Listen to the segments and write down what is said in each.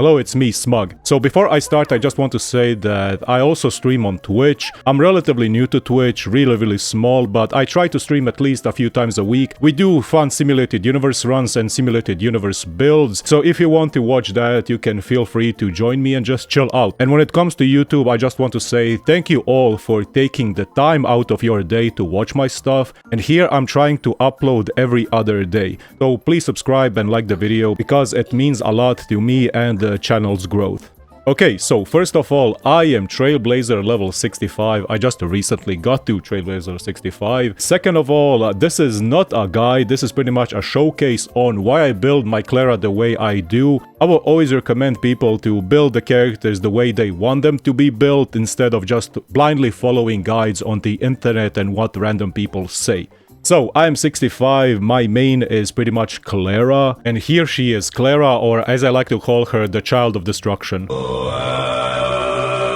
Hello, it's me, Smug. So before I start, I just want to say that I also stream on Twitch. I'm relatively new to Twitch, really small, but I try to stream at least a few times a week. We do fun simulated universe runs and simulated universe builds, so if you want to watch that, you can feel free to join me and just chill out. And when it comes to YouTube, I just want to say thank you all for taking the time out of your day to watch my stuff. And here I'm trying to upload every other day. So please subscribe and like the video because it means a lot to me and the channel's growth. Okay, so first of all, I am Trailblazer level 65. I just recently got to Trailblazer 65. Second of all, this is not a guide, this is pretty much a showcase on why I build my Clara the way I do. I will always recommend people to build the characters the way they want them to be built instead of just blindly following guides on the internet and what random people say. So, I'm 65, my main is pretty much Clara, and here she is, Clara, or as I like to call her, the Child of Destruction.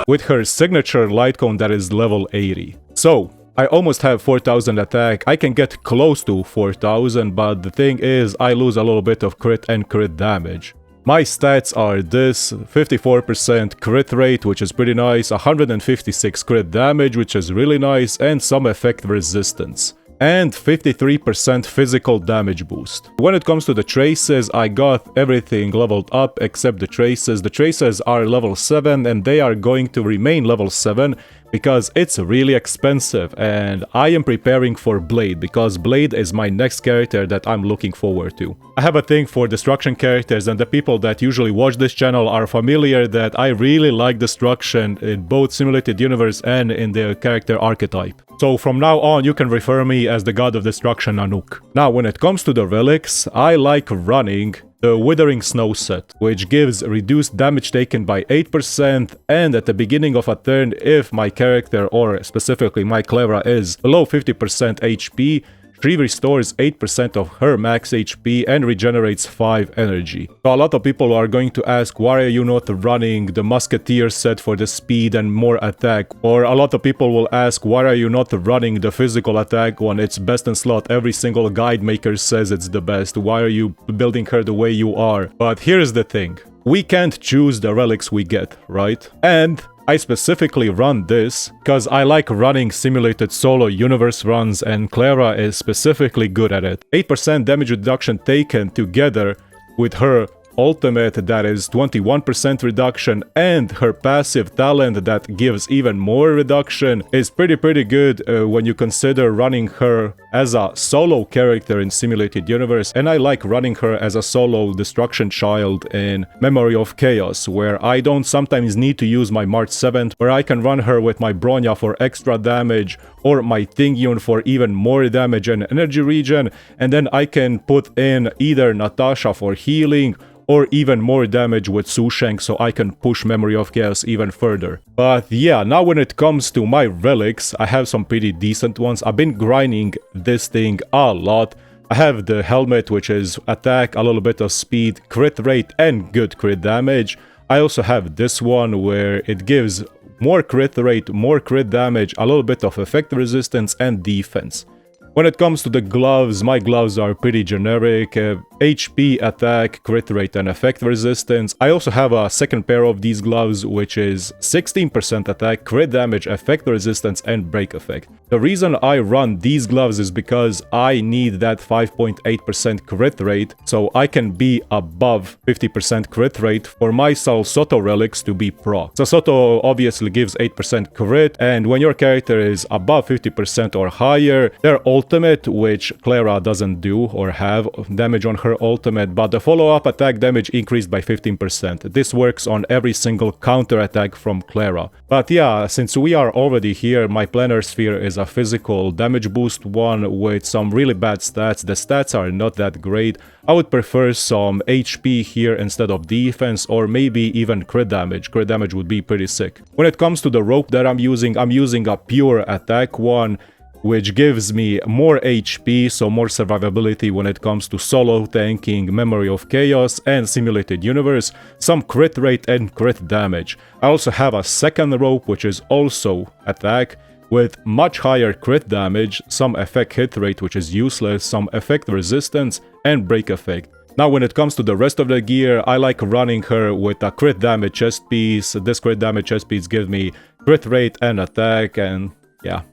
With her signature light cone that is level 80. So, I almost have 4000 attack, I can get close to 4000, but the thing is, I lose a little bit of crit and crit damage. My stats are this: 54% crit rate, which is pretty nice, 156 crit damage, which is really nice, and some effect resistance. And 53% physical damage boost. When it comes to the traces, I got everything leveled up except the traces. The traces are level 7 and they are going to remain level 7 because it's really expensive, and I am preparing for Blade because Blade is my next character that I'm looking forward to. I have a thing for destruction characters, and the people that usually watch this channel are familiar that I really like destruction in both simulated universe and in their character archetype. So from now on you can refer me as the God of Destruction Nanook. Now when it comes to the relics, I like running the Withering Snow set, which gives reduced damage taken by 8%, and at the beginning of a turn, if my character, or specifically my Clara, is below 50% HP, she restores 8% of her max HP and regenerates 5 energy. So a lot of people are going to ask, why are you not running the Musketeer set for the speed and more attack? Or a lot of people will ask, why are you not running the physical attack one? It's best in slot. Every single guide maker says it's the best. Why are you building her the way you are? But here's the thing. We can't choose the relics we get, right? And I specifically run this because I like running simulated solo universe runs, and Clara is specifically good at it. 8% damage reduction taken together with her ultimate that is 21% reduction and her passive talent that gives even more reduction is pretty good when you consider running her as a solo character in simulated universe. And I like running her as a solo destruction child in Memory of Chaos, where I don't sometimes need to use my March 7th, where I can run her with my Bronya for extra damage or my Tingyun for even more damage and energy regen, and then I can put in either Natasha for healing or even more damage with Susheng, so I can push Memory of Chaos even further. But yeah, now when it comes to my relics, I have some pretty decent ones. I've been grinding this thing a lot. I have the helmet, which is attack, a little bit of speed, crit rate, and good crit damage. I also have this one where it gives more crit rate, more crit damage, a little bit of effect resistance, and defense. When it comes to the gloves, my gloves are pretty generic. HP, attack, crit rate, and effect resistance. I also have a second pair of these gloves, which is 16% attack, crit damage, effect resistance, and break effect. The reason I run these gloves is because I need that 5.8% crit rate, so I can be above 50% crit rate for my Soto relics to be proc. Soto obviously gives 8% crit, and when your character is above 50% or higher, their ultimate, which Clara doesn't do or have damage on her ultimate, but the follow-up attack damage increased by 15%. This works on every single counter attack from Clara. But yeah, since we are already here, my Planar Sphere is a physical damage boost one with some really bad stats. The stats are not that great. I would prefer some HP here instead of defense, or maybe even crit damage. Crit damage would be pretty sick. When it comes to the rope that I'm using a pure attack one, which gives me more HP, so more survivability when it comes to solo tanking, Memory of Chaos, and Simulated Universe, some crit rate and crit damage. I also have a second rope, which is also attack, with much higher crit damage, some effect hit rate, which is useless, some effect resistance, and break effect. Now when it comes to the rest of the gear, I like running her with a crit damage chest piece. This crit damage chest piece gives me crit rate and attack, and yeah,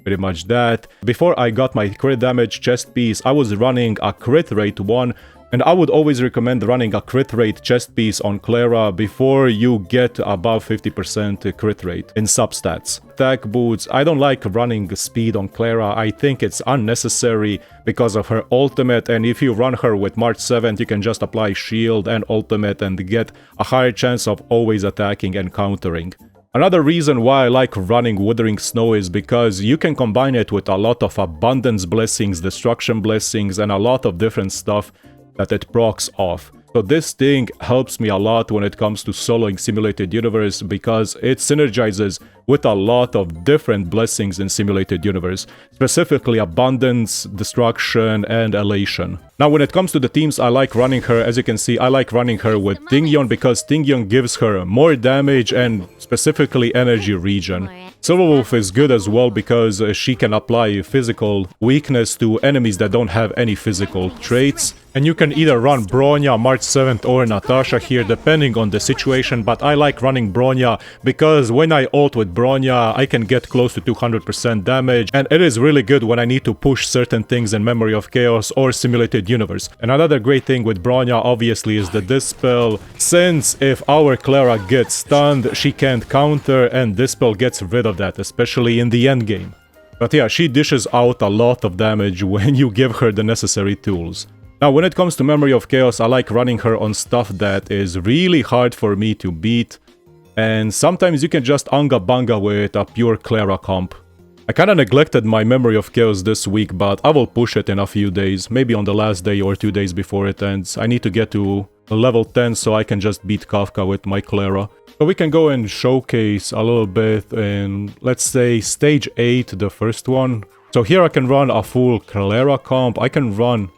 pretty much that. Before I got my crit damage chest piece, I was running a crit rate one, and I would always recommend running a crit rate chest piece on Clara before you get above 50% crit rate in substats. Attack boots, I don't like running speed on Clara. I think it's unnecessary because of her ultimate, and if you run her with March 7th, you can just apply shield and ultimate and get a higher chance of always attacking and countering. Another reason why I like running Withering Snow is because you can combine it with a lot of abundance blessings, destruction blessings, and a lot of different stuff that it procs off. So this thing helps me a lot when it comes to soloing Simulated Universe because it synergizes with a lot of different blessings in Simulated Universe, specifically Abundance, Destruction, and Elation. Now when it comes to the teams, I like running her, as you can see, I like running her with Tingyon because Tingyon gives her more damage and specifically energy regen. Silverwolf is good as well because she can apply physical weakness to enemies that don't have any physical traits. And you can either run Bronya, March 7th or Natasha here depending on the situation, but I like running Bronya because when I ult with Bronya I can get close to 200% damage, and it is really good when I need to push certain things in Memory of Chaos or Simulated Universe. And another great thing with Bronya obviously is the Dispel, since if our Clara gets stunned she can't counter, and Dispel gets rid of that, especially in the end game. But yeah, she dishes out a lot of damage when you give her the necessary tools. Now when it comes to Memory of Chaos, I like running her on stuff that is really hard for me to beat, and sometimes you can just Anga Banga with a pure Clara comp. I kinda neglected my Memory of Chaos this week, but I will push it in a few days, maybe on the last day or 2 days before it ends. I need to get to level 10 so I can just beat Kafka with my Clara. So we can go and showcase a little bit in, let's say, stage 8, the first one. So here I can run a full Clara comp. I can run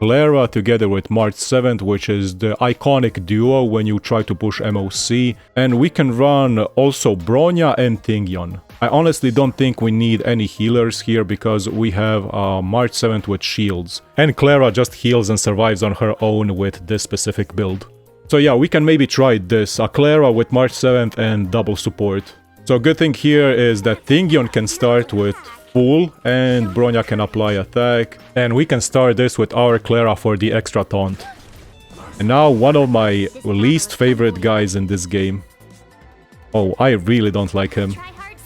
Clara together with March 7th, which is the iconic duo when you try to push MOC, and we can run also Bronya and Tingyon. I honestly don't think we need any healers here because we have March 7th with shields, and Clara just heals and survives on her own with this specific build. So yeah, we can maybe try this, a Clara with March 7th and double support. So good thing here is that Tingyon can start with full and Bronya can apply attack, and we can start this with our Clara for the extra taunt. And now one of my least favorite guys in this game. Oh, I really don't like him.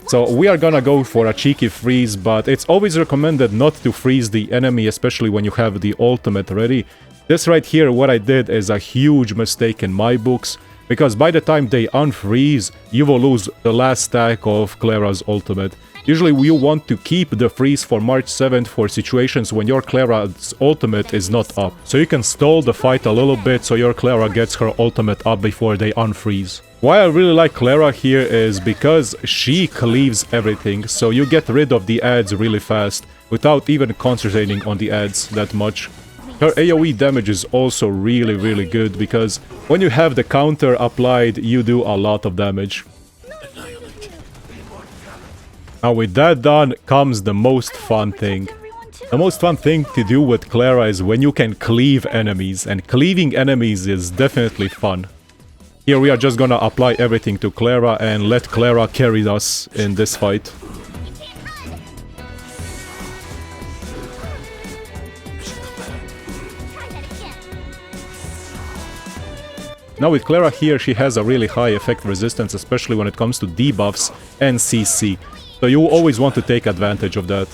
So we are gonna go for a cheeky freeze, but it's always recommended not to freeze the enemy, especially when you have the ultimate ready. This right here, what I did is a huge mistake in my books, because by the time they unfreeze, you will lose the last stack of Clara's ultimate. Usually you want to keep the freeze for March 7th for situations when your Clara's ultimate is not up. So you can stall the fight a little bit so your Clara gets her ultimate up before they unfreeze. Why I really like Clara here is because she cleaves everything, so you get rid of the ads really fast without even concentrating on the ads that much. Her AoE damage is also really good because when you have the counter applied, you do a lot of damage. Now with that done comes the most fun thing. The most fun thing to do with Clara is when you can cleave enemies, and cleaving enemies is definitely fun. Here we are just gonna apply everything to Clara and let Clara carry us in this fight. Now with Clara here, she has a really high effect resistance, especially when it comes to debuffs and CC. So you always want to take advantage of that.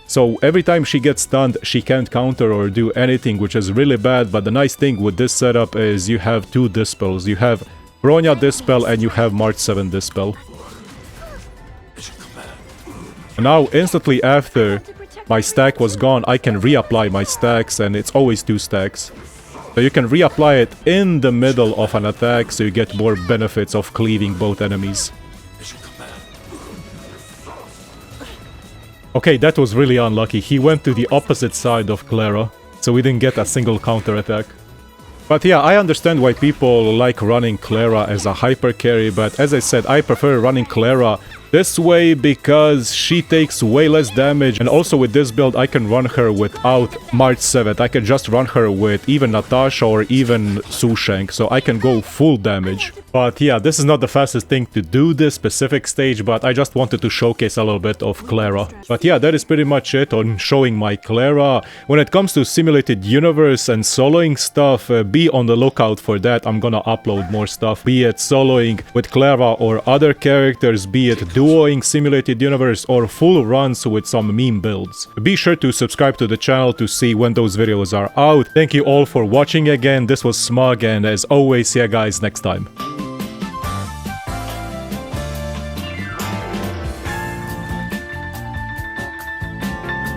So every time she gets stunned, she can't counter or do anything, which is really bad, but the nice thing with this setup is you have two Dispels. You have Bronya Dispel and you have March 7 Dispel. And now instantly after my stack was gone, I can reapply my stacks, and it's always 2 stacks. So you can reapply it in the middle of an attack, so you get more benefits of cleaving both enemies. Okay, that was really unlucky. He went to the opposite side of Clara, so we didn't get a single counter attack. But yeah, I understand why people like running Clara as a hyper carry, but as I said, I prefer running Clara this way because she takes way less damage, and also with this build I can run her without March 7th. I can just run her with even Natasha or even Sushank, so I can go full damage. But yeah, this is not the fastest thing to do this specific stage, but I just wanted to showcase a little bit of Clara. But yeah, that is pretty much it on showing my Clara. When it comes to simulated universe and soloing stuff, be on the lookout for that. I'm gonna upload more stuff, be it soloing with Clara or other characters, be it duoing simulated universe or full runs with some meme builds. Be sure to subscribe to the channel to see when those videos are out. Thank you all for watching again. This was Smug, and as always, see you guys next time.